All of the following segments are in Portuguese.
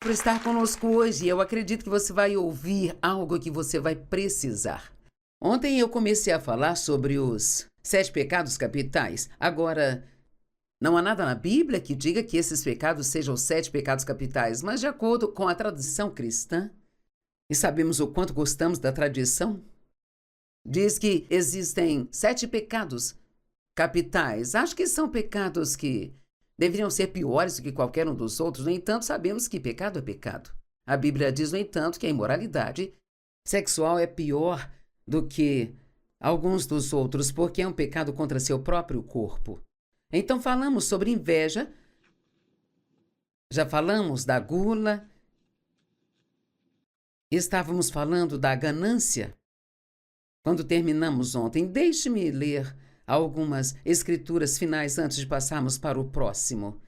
Por estar conosco hoje. Eu acredito que você vai ouvir algo que você vai precisar. Ontem eu comecei a falar sobre os 7 pecados capitais. Agora, não há nada na Bíblia que diga que esses pecados sejam os 7 pecados capitais, mas de acordo com a tradição cristã, e sabemos o quanto gostamos da tradição, diz que existem 7 pecados capitais. Acho que são pecados que deveriam ser piores do que qualquer um dos outros. No entanto, sabemos que pecado é pecado. A Bíblia diz, no entanto, que a imoralidade sexual é pior do que alguns dos outros, porque é um pecado contra seu próprio corpo. Então falamos sobre inveja, já falamos da gula, estávamos falando da ganância. Quando terminamos ontem, deixe-me ler algumas escrituras finais antes de passarmos para o próximo.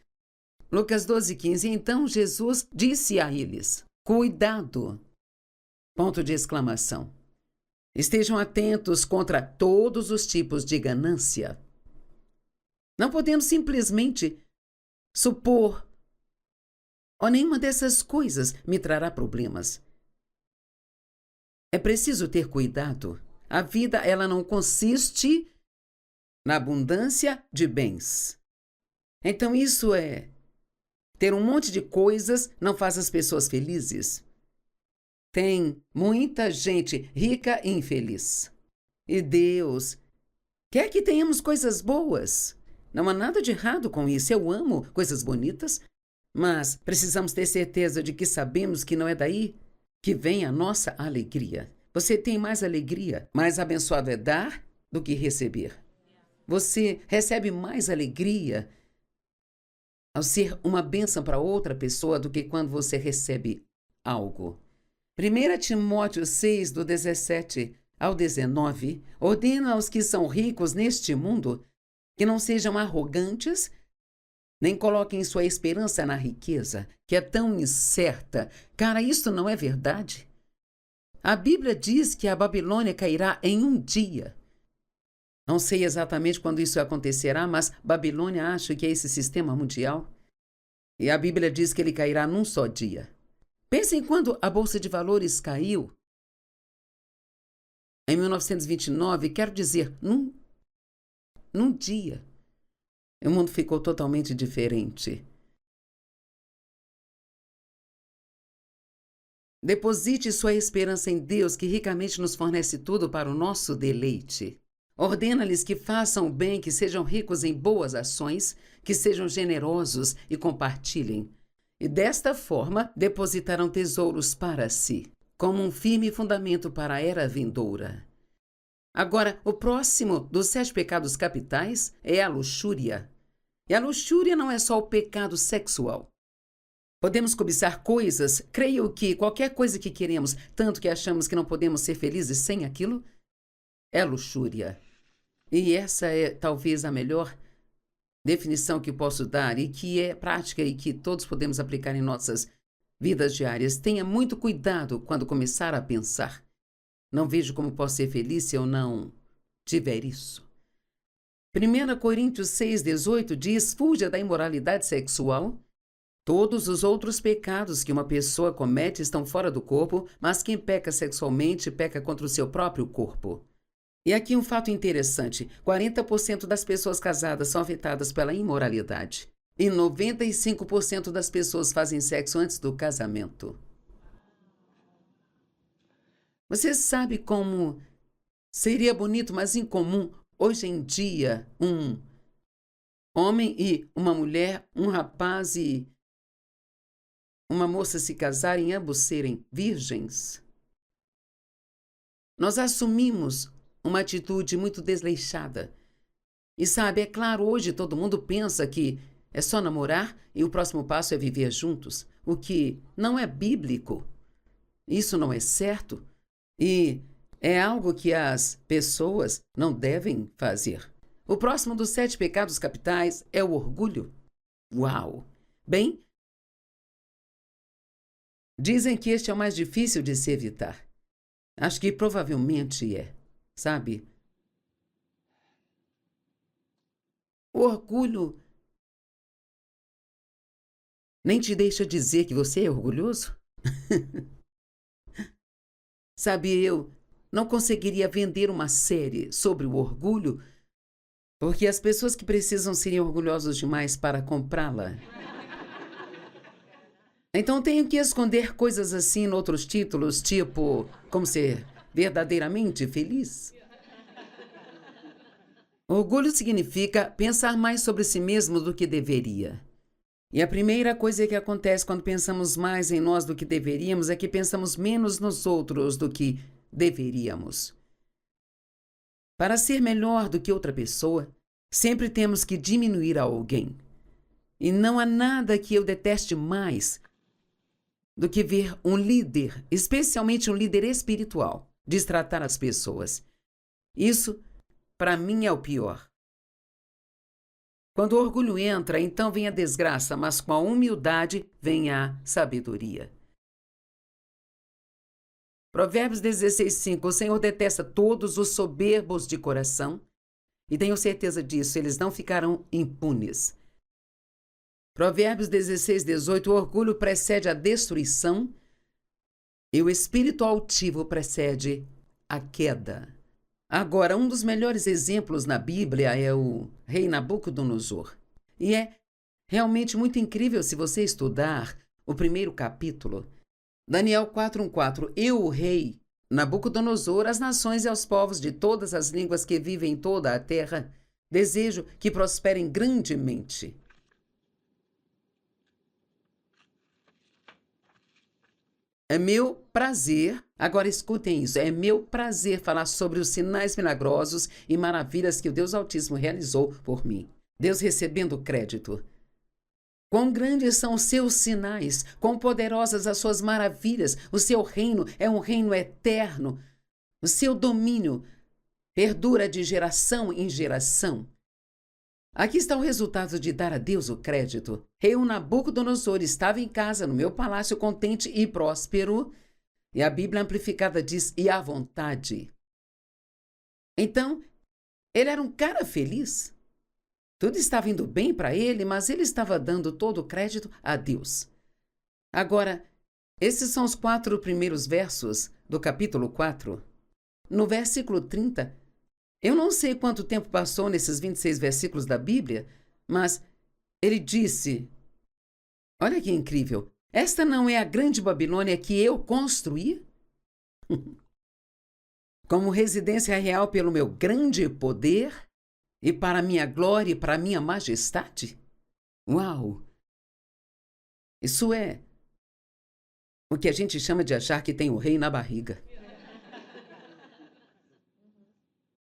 Lucas 12:15. Então Jesus disse a eles: cuidado! Ponto de exclamação. Estejam atentos contra todos os tipos de ganância. Não podemos simplesmente supor, nenhuma dessas coisas me trará problemas. É preciso ter cuidado. A vida, ela não consiste na abundância de bens. Então isso ter um monte de coisas não faz as pessoas felizes. Tem muita gente rica e infeliz. E Deus quer que tenhamos coisas boas. Não há nada de errado com isso. Eu amo coisas bonitas, mas precisamos ter certeza de que sabemos que não é daí que vem a nossa alegria. Você tem mais alegria, mais abençoado é dar do que receber. Você recebe mais alegria ao ser uma bênção para outra pessoa do que quando você recebe algo. 1 Timóteo 6, do 17 ao 19, ordena aos que são ricos neste mundo que não sejam arrogantes, nem coloquem sua esperança na riqueza, que é tão incerta. Cara, isso não é verdade. A Bíblia diz que a Babilônia cairá em um dia. Não sei exatamente quando isso acontecerá, mas Babilônia acha que é esse sistema mundial. E a Bíblia diz que ele cairá num só dia. Pensem quando a Bolsa de Valores caiu. Em 1929, quero dizer, num dia. O mundo ficou totalmente diferente. Deposite sua esperança em Deus, que ricamente nos fornece tudo para o nosso deleite. Ordena-lhes que façam o bem, que sejam ricos em boas ações, que sejam generosos e compartilhem. E desta forma depositarão tesouros para si, como um firme fundamento para a era vindoura. Agora, o próximo dos 7 pecados capitais é a luxúria. E a luxúria não é só o pecado sexual. Podemos cobiçar coisas, creio que qualquer coisa que queremos, tanto que achamos que não podemos ser felizes sem aquilo, é luxúria. E essa é talvez a melhor definição que posso dar e que é prática e que todos podemos aplicar em nossas vidas diárias. Tenha muito cuidado quando começar a pensar. Não vejo como posso ser feliz se eu não tiver isso. 1 Coríntios 6,18 diz: fuja da imoralidade sexual. Todos os outros pecados que uma pessoa comete estão fora do corpo, mas quem peca sexualmente peca contra o seu próprio corpo. E aqui um fato interessante: 40% das pessoas casadas são afetadas pela imoralidade. E 95% das pessoas fazem sexo antes do casamento. Você sabe como seria bonito, mas incomum, hoje em dia, um homem e uma mulher, um rapaz e uma moça se casarem, ambos serem virgens? Nós assumimos uma atitude muito desleixada. E sabe, é claro, hoje todo mundo pensa que é só namorar e o próximo passo é viver juntos, o que não é bíblico. Isso não é certo e é algo que as pessoas não devem fazer. O próximo dos 7 pecados capitais é o orgulho. Uau! Bem, dizem que este é o mais difícil de se evitar. Acho que provavelmente é, sabe? O orgulho nem te deixa dizer que você é orgulhoso? Sabe, eu não conseguiria vender uma série sobre o orgulho, porque as pessoas que precisam serem orgulhosos demais para comprá-la. Então tenho que esconder coisas assim em outros títulos, tipo como ser verdadeiramente feliz. Orgulho significa pensar mais sobre si mesmo do que deveria. E a primeira coisa que acontece quando pensamos mais em nós do que deveríamos é que pensamos menos nos outros do que deveríamos. Para ser melhor do que outra pessoa, sempre temos que diminuir a alguém. E não há nada que eu deteste mais do que ver um líder, especialmente um líder espiritual, destratar as pessoas. Isso, para mim, é o pior. Quando o orgulho entra, então vem a desgraça, mas com a humildade vem a sabedoria. Provérbios 16:5. O Senhor detesta todos os soberbos de coração, e tenho certeza disso, eles não ficarão impunes. Provérbios 16:18. O orgulho precede a destruição e o espírito altivo precede a queda. Agora, um dos melhores exemplos na Bíblia é o rei Nabucodonosor. E é realmente muito incrível se você estudar o primeiro capítulo. Daniel 4:1-4. Eu, o rei Nabucodonosor, às nações e aos povos de todas as línguas que vivem em toda a terra, desejo que prosperem grandemente. É meu prazer, agora escutem isso, é meu prazer falar sobre os sinais milagrosos e maravilhas que o Deus Altíssimo realizou por mim. Deus recebendo crédito. Quão grandes são os seus sinais, quão poderosas as suas maravilhas. O seu reino é um reino eterno. O seu domínio perdura de geração em geração. Aqui está o resultado de dar a Deus o crédito. Rei Nabucodonosor estava em casa, no meu palácio, contente e próspero. E a Bíblia Amplificada diz, e à vontade. Então, ele era um cara feliz. Tudo estava indo bem para ele, mas ele estava dando todo o crédito a Deus. Agora, esses são os 4 primeiros versos do capítulo 4. No versículo 30, eu não sei quanto tempo passou nesses 26 versículos da Bíblia, mas ele disse, olha que incrível, esta não é a grande Babilônia que eu construí? Como residência real pelo meu grande poder e para minha glória e para minha majestade? Uau! Isso é o que a gente chama de achar que tem o rei na barriga.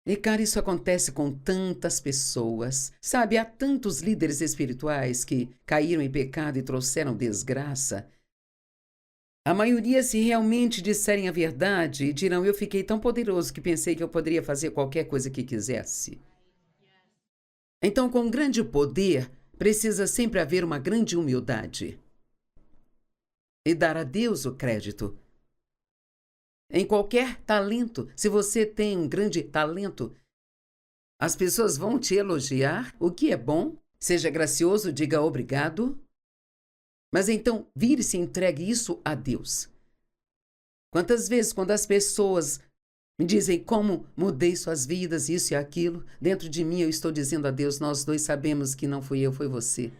E, cara, isso acontece com tantas pessoas. Sabe, há tantos líderes espirituais que caíram em pecado e trouxeram desgraça. A maioria, se realmente disserem a verdade, dirão, eu fiquei tão poderoso que pensei que eu poderia fazer qualquer coisa que quisesse. Então, com grande poder, precisa sempre haver uma grande humildade. E dar a Deus o crédito. Em qualquer talento, se você tem um grande talento, as pessoas vão te elogiar, o que é bom. Seja gracioso, diga obrigado. Mas então, vire-se e entregue isso a Deus. Quantas vezes, quando as pessoas me dizem como mudei suas vidas, isso e aquilo, dentro de mim eu estou dizendo a Deus, nós dois sabemos que não fui eu, foi você.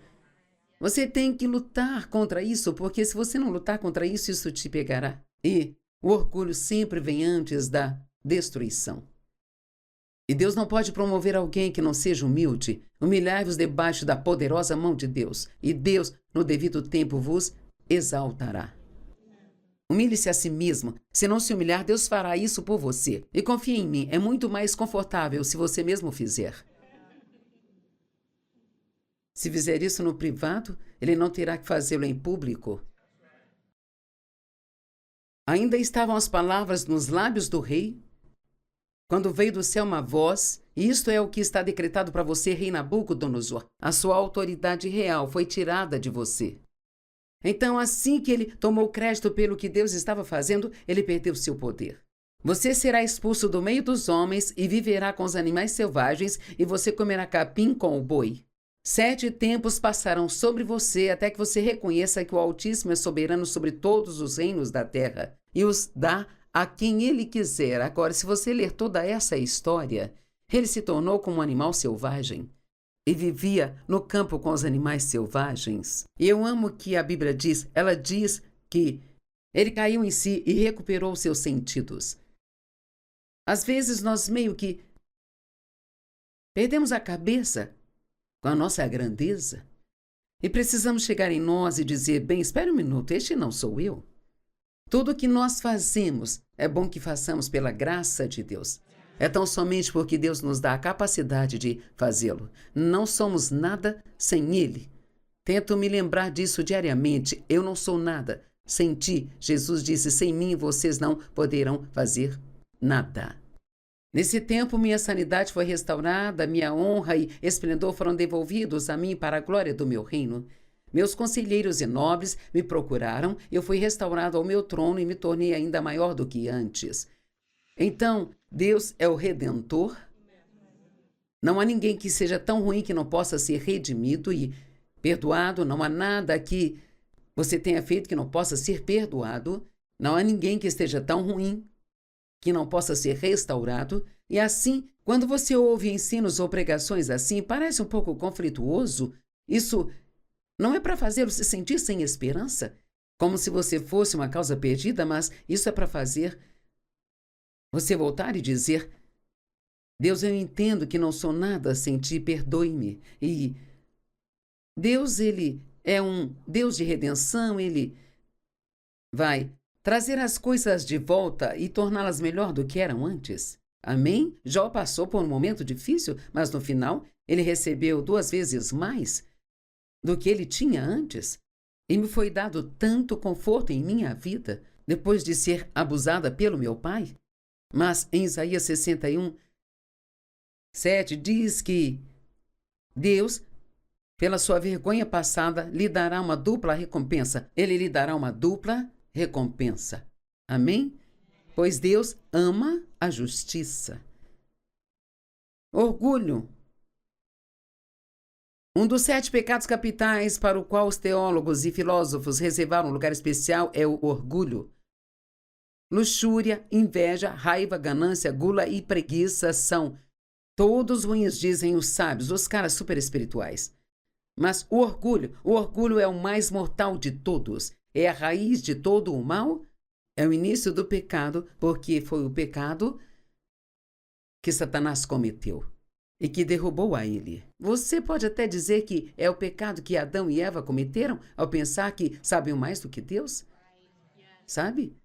Você tem que lutar contra isso, porque se você não lutar contra isso, isso te pegará. E o orgulho sempre vem antes da destruição. E Deus não pode promover alguém que não seja humilde. Humilhai-vos debaixo da poderosa mão de Deus, e Deus, no devido tempo, vos exaltará. Humilhe-se a si mesmo. Se não se humilhar, Deus fará isso por você. E confie em mim, é muito mais confortável se você mesmo fizer. Se fizer isso no privado, ele não terá que fazê-lo em público. Ainda estavam as palavras nos lábios do rei, quando veio do céu uma voz, e isto é o que está decretado para você, rei Nabucodonosor. A sua autoridade real foi tirada de você. Então, assim que ele tomou crédito pelo que Deus estava fazendo, ele perdeu seu poder. Você será expulso do meio dos homens e viverá com os animais selvagens, e você comerá capim com o boi. 7 tempos passarão sobre você até que você reconheça que o Altíssimo é soberano sobre todos os reinos da terra e os dá a quem ele quiser. Agora, se você ler toda essa história, ele se tornou como um animal selvagem e vivia no campo com os animais selvagens. E eu amo que a Bíblia diz, ela diz que ele caiu em si e recuperou seus sentidos. Às vezes nós meio que perdemos a cabeça com a nossa grandeza e precisamos chegar em nós e dizer, bem, espere um minuto, este não sou eu. Tudo o que nós fazemos é bom que façamos pela graça de Deus. É tão somente porque Deus nos dá a capacidade de fazê-lo. Não somos nada sem Ele. Tento me lembrar disso diariamente. Eu não sou nada sem ti. Jesus disse, sem mim vocês não poderão fazer nada. Nesse tempo, minha sanidade foi restaurada, minha honra e esplendor foram devolvidos a mim para a glória do meu reino. Meus conselheiros e nobres me procuraram, eu fui restaurado ao meu trono e me tornei ainda maior do que antes. Então, Deus é o Redentor. Não há ninguém que seja tão ruim que não possa ser redimido e perdoado. Não há nada que você tenha feito que não possa ser perdoado. Não há ninguém que esteja tão ruim que não possa ser restaurado. E assim, quando você ouve ensinos ou pregações assim, parece um pouco conflituoso. Isso não é para fazê-lo se sentir sem esperança, como se você fosse uma causa perdida, mas isso é para fazer você voltar e dizer, Deus, eu entendo que não sou nada sem ti, perdoe-me. E Deus, ele é um Deus de redenção, ele vai trazer as coisas de volta e torná-las melhor do que eram antes. Amém? Jó passou por um momento difícil, mas no final ele recebeu 2 vezes mais do que ele tinha antes. E me foi dado tanto conforto em minha vida, depois de ser abusada pelo meu pai. Mas em Isaías 61, 7 diz que Deus, pela sua vergonha passada, lhe dará uma dupla recompensa. Ele lhe dará uma dupla recompensa. Amém? Pois Deus ama a justiça. Orgulho. Um dos 7 pecados capitais para o qual os teólogos e filósofos reservaram um lugar especial é o orgulho. Luxúria, inveja, raiva, ganância, gula e preguiça são todos ruins, dizem os sábios, os caras super espirituais. Mas o orgulho é o mais mortal de todos. É a raiz de todo o mal. É o início do pecado, porque foi o pecado que Satanás cometeu e que derrubou a ele. Você pode até dizer que é o pecado que Adão e Eva cometeram ao pensar que sabem mais do que Deus? Sabe?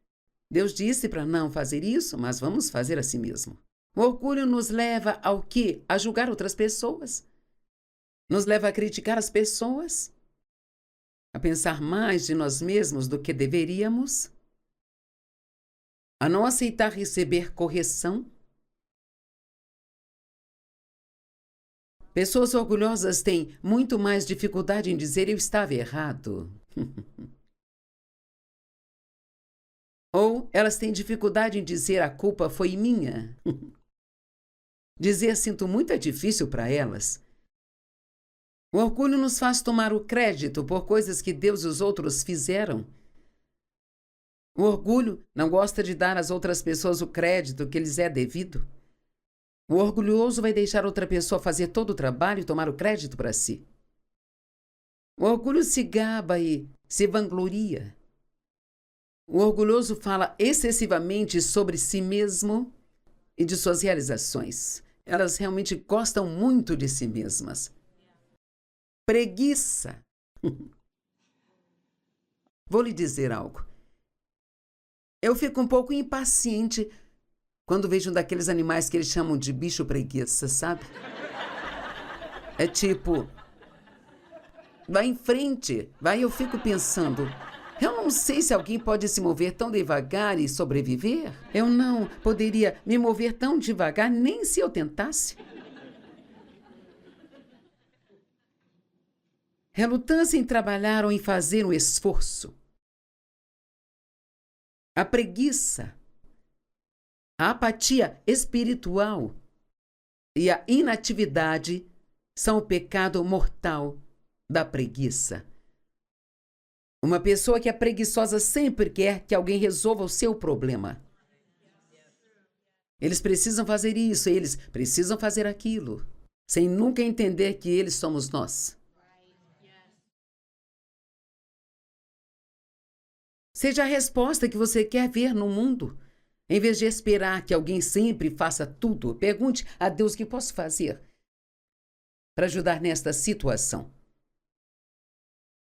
Deus disse para não fazer isso, mas vamos fazer assim mesmo. O orgulho nos leva ao quê? A julgar outras pessoas. Nos leva a criticar as pessoas. A pensar mais de nós mesmos do que deveríamos. A não aceitar receber correção. Pessoas orgulhosas têm muito mais dificuldade em dizer eu estava errado. Ou elas têm dificuldade em dizer a culpa foi minha. Dizer sinto muito é difícil para elas. O orgulho nos faz tomar o crédito por coisas que Deus e os outros fizeram. O orgulho não gosta de dar às outras pessoas o crédito que lhes é devido. O orgulhoso vai deixar outra pessoa fazer todo o trabalho e tomar o crédito para si. O orgulho se gaba e se vangloria. O orgulhoso fala excessivamente sobre si mesmo e de suas realizações. Elas realmente gostam muito de si mesmas. Preguiça. Vou lhe dizer algo. Eu fico um pouco impaciente quando vejo um daqueles animais que eles chamam de bicho preguiça, sabe? É tipo, vai em frente, vai, eu fico pensando, eu não sei se alguém pode se mover tão devagar e sobreviver. Eu não poderia me mover tão devagar nem se eu tentasse. Relutância em trabalhar ou em fazer um esforço. A preguiça, a apatia espiritual e a inatividade são o pecado mortal da preguiça. Uma pessoa que é preguiçosa sempre quer que alguém resolva o seu problema. Eles precisam fazer isso, eles precisam fazer aquilo, sem nunca entender que eles somos nós. Seja a resposta que você quer ver no mundo. Em vez de esperar que alguém sempre faça tudo, pergunte a Deus o que posso fazer para ajudar nesta situação.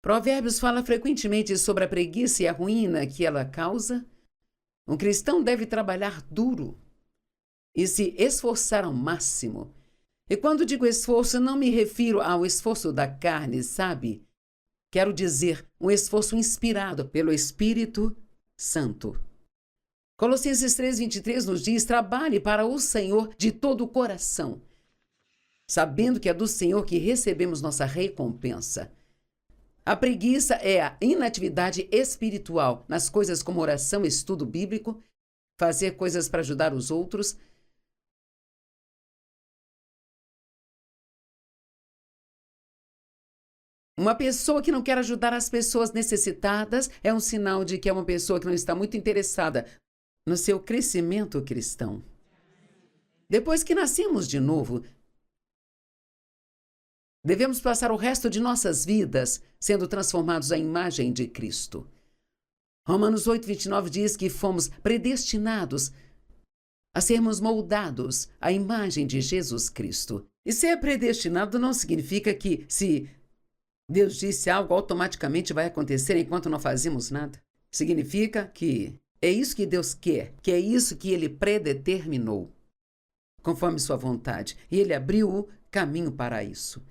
Provérbios fala frequentemente sobre a preguiça e a ruína que ela causa. Um cristão deve trabalhar duro e se esforçar ao máximo. E quando digo esforço, não me refiro ao esforço da carne, sabe? Quero dizer um esforço inspirado pelo Espírito Santo. Colossenses 3:23 nos diz: trabalhe para o Senhor de todo o coração, sabendo que é do Senhor que recebemos nossa recompensa. A preguiça é a inatividade espiritual nas coisas como oração, estudo bíblico, fazer coisas para ajudar os outros. Uma pessoa que não quer ajudar as pessoas necessitadas é um sinal de que é uma pessoa que não está muito interessada no seu crescimento cristão. Depois que nascemos de novo, devemos passar o resto de nossas vidas sendo transformados à imagem de Cristo. Romanos 8:29 diz que fomos predestinados a sermos moldados à imagem de Jesus Cristo. E ser predestinado não significa que, se Deus disse algo, automaticamente vai acontecer enquanto não fazemos nada. Significa que é isso que Deus quer, que é isso que Ele predeterminou, conforme sua vontade. E Ele abriu o caminho para isso.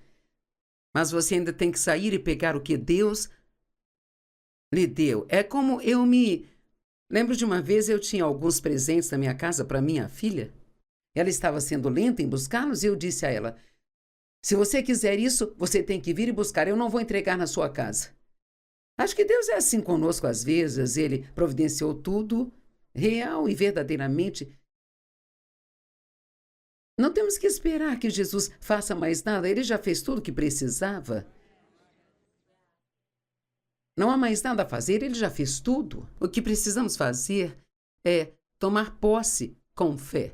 Mas você ainda tem que sair e pegar o que Deus lhe deu. É como eu me lembro de uma vez, eu tinha alguns presentes na minha casa para minha filha. Ela estava sendo lenta em buscá-los e eu disse a ela: se você quiser isso, você tem que vir e buscar. Eu não vou entregar na sua casa. Acho que Deus é assim conosco às vezes. Ele providenciou tudo, real e verdadeiramente. Não temos que esperar que Jesus faça mais nada. Ele já fez tudo o que precisava. Não há mais nada a fazer, ele já fez tudo. O que precisamos fazer é tomar posse com fé.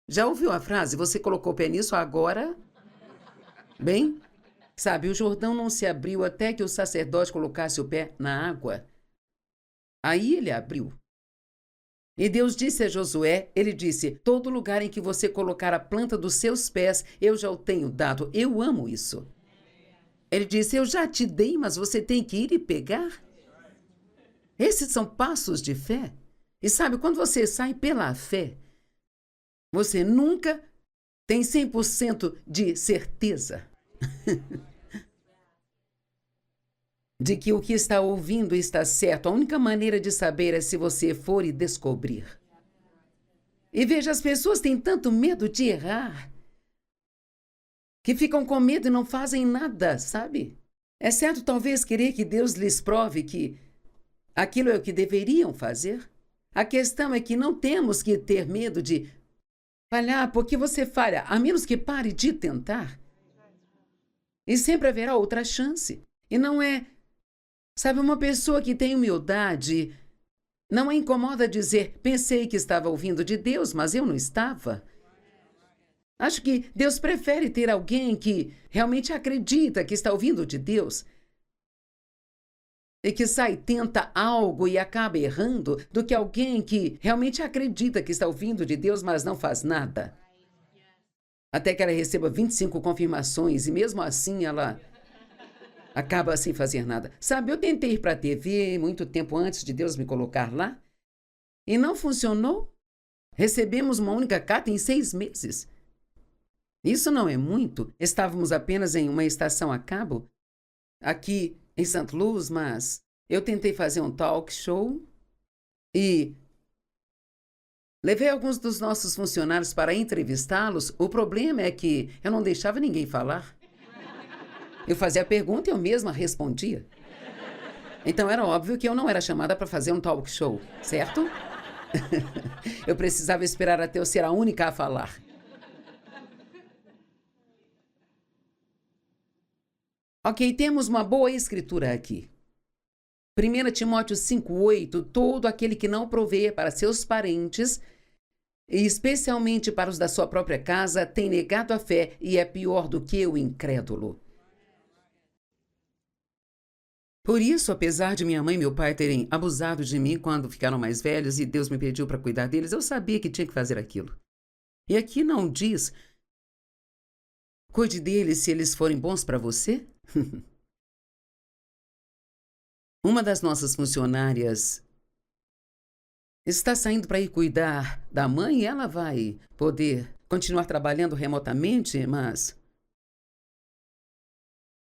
Já ouviu a frase, você colocou o pé nisso agora? Bem, sabe, o Jordão não se abriu até que o sacerdote colocasse o pé na água. Aí ele abriu. E Deus disse a Josué, ele disse: todo lugar em que você colocar a planta dos seus pés, eu já o tenho dado. Eu amo isso. Ele disse: eu já te dei, mas você tem que ir e pegar. Esses são passos de fé. E sabe, quando você sai pela fé, você nunca tem 100% de certeza de que o que está ouvindo está certo. A única maneira de saber é se você for e descobrir. E veja, as pessoas têm tanto medo de errar que ficam com medo e não fazem nada, sabe? É certo talvez querer que Deus lhes prove que aquilo é o que deveriam fazer. A questão é que não temos que ter medo de falhar, porque você falha, a menos que pare de tentar. E sempre haverá outra chance. E não é, sabe, uma pessoa que tem humildade não a incomoda dizer: pensei que estava ouvindo de Deus, mas eu não estava. Acho que Deus prefere ter alguém que realmente acredita que está ouvindo de Deus e que sai, tenta algo e acaba errando, do que alguém que realmente acredita que está ouvindo de Deus, mas não faz nada. Até que ela receba 25 confirmações e mesmo assim ela acaba sem fazer nada. Sabe, eu tentei ir para a TV muito tempo antes de Deus me colocar lá e não funcionou. Recebemos uma única carta em 6 meses. Isso não é muito. Estávamos apenas em uma estação a cabo, aqui em St. Louis, mas eu tentei fazer um talk show e levei alguns dos nossos funcionários para entrevistá-los. O problema é que eu não deixava ninguém falar. Eu fazia a pergunta e eu mesma respondia. Então era óbvio que eu não era chamada para fazer um talk show, certo? Eu precisava esperar até eu ser a única a falar. Ok, temos uma boa escritura aqui. 1 Timóteo 5,8, todo aquele que não provê para seus parentes, e especialmente para os da sua própria casa, tem negado a fé e é pior do que o incrédulo. Por isso, apesar de minha mãe e meu pai terem abusado de mim quando ficaram mais velhos e Deus me pediu para cuidar deles, eu sabia que tinha que fazer aquilo. E aqui não diz, cuide deles se eles forem bons para você. Uma das nossas funcionárias está saindo para ir cuidar da mãe e ela vai poder continuar trabalhando remotamente, mas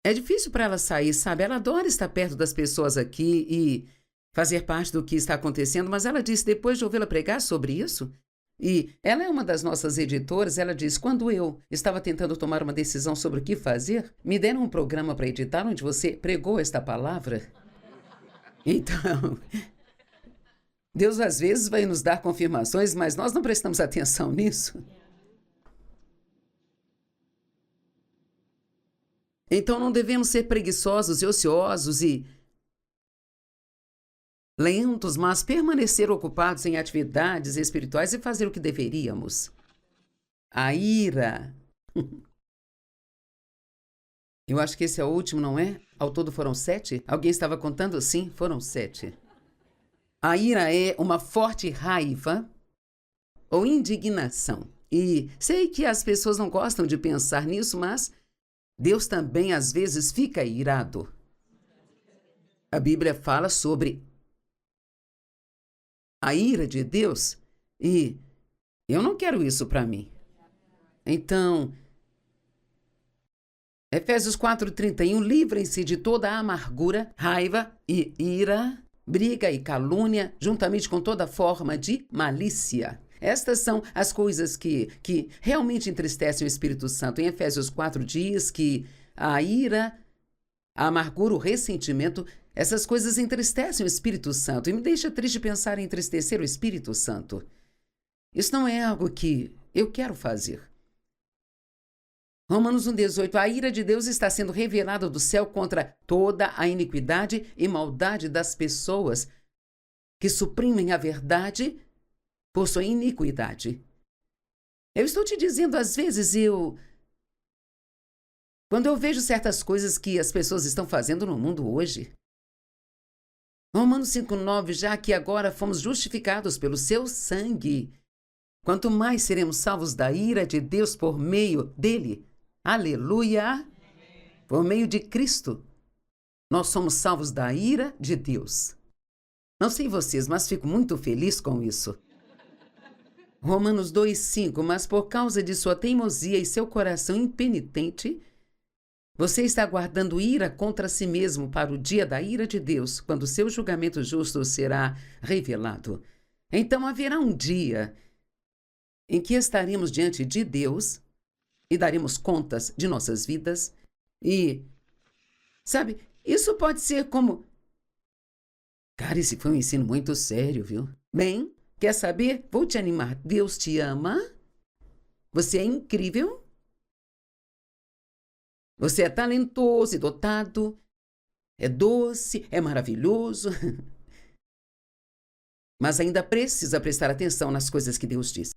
é difícil para ela sair, sabe? Ela adora estar perto das pessoas aqui e fazer parte do que está acontecendo, mas ela disse, depois de ouvi-la pregar sobre isso, e ela é uma das nossas editoras, ela disse, quando eu estava tentando tomar uma decisão sobre o que fazer, me deram um programa para editar onde você pregou esta palavra. Então, Deus às vezes vai nos dar confirmações, mas nós não prestamos atenção nisso. Então não devemos ser preguiçosos e ociosos e lentos, mas permanecer ocupados em atividades espirituais e fazer o que deveríamos. A ira. Eu acho que esse é o último, não é? Ao todo foram 7? Alguém estava contando? Sim, foram 7. A ira é uma forte raiva ou indignação. E sei que as pessoas não gostam de pensar nisso, mas Deus também às vezes fica irado. A Bíblia fala sobre a ira de Deus e eu não quero isso para mim. Então, Efésios 4:31, livrem-se de toda a amargura, raiva e ira, briga e calúnia, juntamente com toda forma de malícia. Estas são as coisas que realmente entristecem o Espírito Santo. Em Efésios 4 diz que a ira, a amargura, o ressentimento, essas coisas entristecem o Espírito Santo. E me deixa triste pensar em entristecer o Espírito Santo. Isso não é algo que eu quero fazer. Romanos 1,18, a ira de Deus está sendo revelada do céu contra toda a iniquidade e maldade das pessoas que suprimem a verdade por sua iniquidade. Eu estou te dizendo, às vezes quando eu vejo certas coisas que as pessoas estão fazendo no mundo hoje, Romanos 5,9, já que agora fomos justificados pelo seu sangue, quanto mais seremos salvos da ira de Deus por meio dele. Aleluia! Por meio de Cristo, nós somos salvos da ira de Deus. Não sei vocês, mas fico muito feliz com isso. Romanos 2,5, mas por causa de sua teimosia e seu coração impenitente, você está guardando ira contra si mesmo para o dia da ira de Deus, quando seu julgamento justo será revelado. Então haverá um dia em que estaremos diante de Deus e daremos contas de nossas vidas. E, sabe, isso pode ser como... Cara, esse foi um ensino muito sério, viu? Bem, quer saber? Vou te animar. Deus te ama. Você é incrível. Você é talentoso e dotado. É doce, é maravilhoso. Mas ainda precisa prestar atenção nas coisas que Deus diz.